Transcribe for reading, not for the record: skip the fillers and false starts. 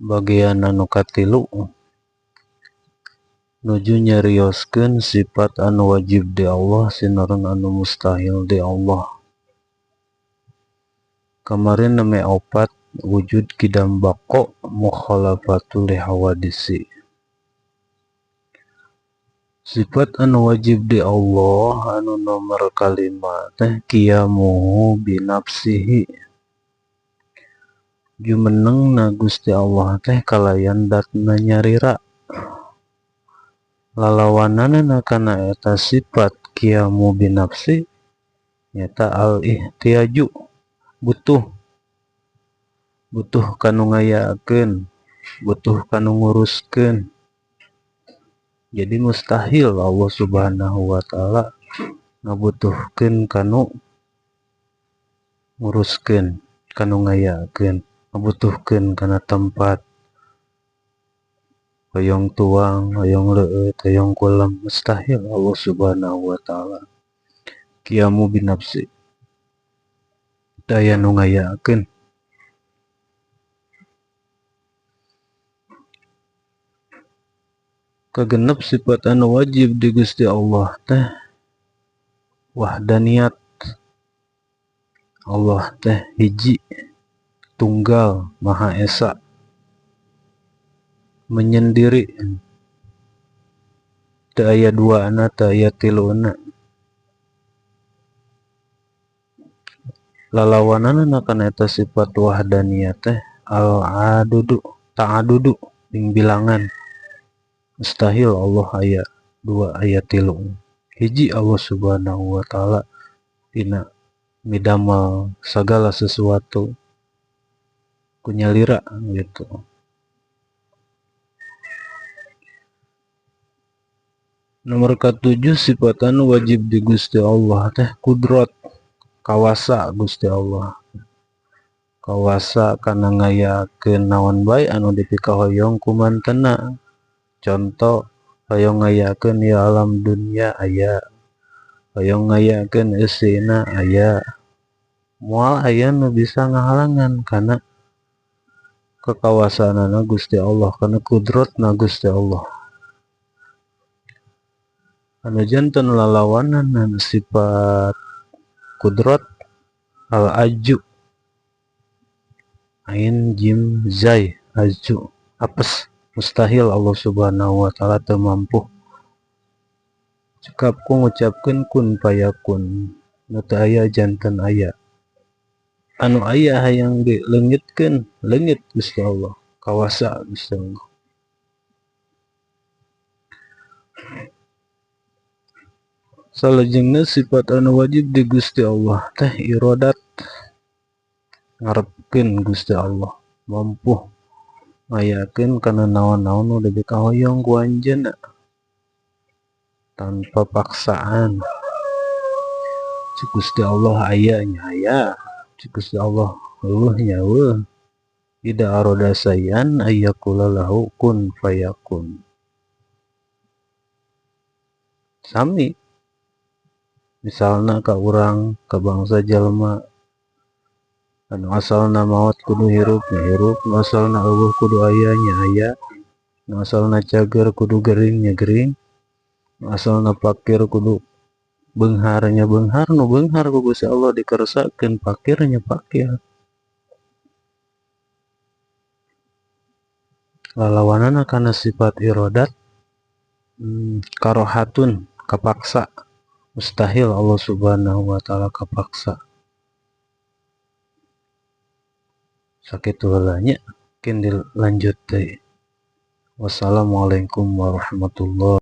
Bagian anu katilu nuju nyarioskeun sifat anu wajib di Allah sinaran anu mustahil di Allah. Kemarin neme opat wujud kidam bako mukhalafatul hawadisi. Sifat anu wajib di Allah anu nomor kalima teh qiyamuhu binafsihi. Jumeneng na Gusti Allah teh kalayan datna nyarira. Lalawanana kana eta sifat qiyamu binafsi nyata al-ihtiyaju, butuh kanu ngayaakeun, butuh kanu nguruskeun. Jadi mustahil Allah Subhanahu wa taala ngabutuhkeun kanu nguruskeun, kanu ngayaakeun, ngabutuhkeun kana tempat, hoyong tuang, hoyong leueut, hoyong kolam, mustahil Allah Subhanahu wa taala. Qiyamu binafsi, daya nu ngayaakeun. Kagenep sifat anu wajib di Gusti Allah teh wahdaniyat. Allah teh hiji, tunggal, maha esa, menyendiri, teu aya duana, teu aya tiluna. Lalawanana kana eta sifat wahdaniyat teh al-adudu, ta'adudu, ing bilangan. Mustahil Allah aya dua, aya tilu. Hiji Allah Subhanahu wa taala dina midamel sagala sesuatu kunyalira gitu. Nomor katujuh sifat anu wajib di Gusti Allah teh kudrat, kawasa Gusti Allah. Kawasa kana ngayaakeun naon bae anu dipikahoyong ku mantenna. Contoh hoyong ngayaakeun ya alam dunia aya, hoyong ngayaakeun eusina aya. Moal aya nu bisa ngahalangan kana kekawasaanna Gusti Allah, kana kudratna Gusti Allah. Anu janten lalawanan sifat kudrat al-aju, ain jim zai, aju, apes. Mustahil Allah Subhanahu wa taala teu mampu. Cekap ku ngucapkeun kun fayakun, nu teu aya janten aya. Anu aya hayang dileungitkeun, leungit Gusti Allah, kawasa Gusti Allah. Salajengna sifat anu wajib di Gusti Allah teh iradat, ngarepkeun Gusti Allah, mampu ngayaakeun kana naon-naon nu dipikahoyong ku anjeunna tanpa paksaan. Cik Gusti Allah aya nya aya, cik Gusti Allah eueuh nya eueuh. Ida aroda sayan ayyakula lahu kun fayakun. Sami misalna ka urang, ka bangsa jalma, anu asalna maot kudu hirup nya hirup, nu asalna eueuh kudu aya nya aya, nu asalna cager kudu gering nya gering, nu asalna pakir kudu beunghar nya beunghar, nu beunghar ku Gusti Allah dikeresakeun pakir nya pakir. Lalawanana kana sifat iradat karohatun, kapaksa. Mustahil Allah Subhanahu wa taala kapaksa. Sakitu heula nya, mungkin dilanjut deui. Wassalamualaikum warahmatullahi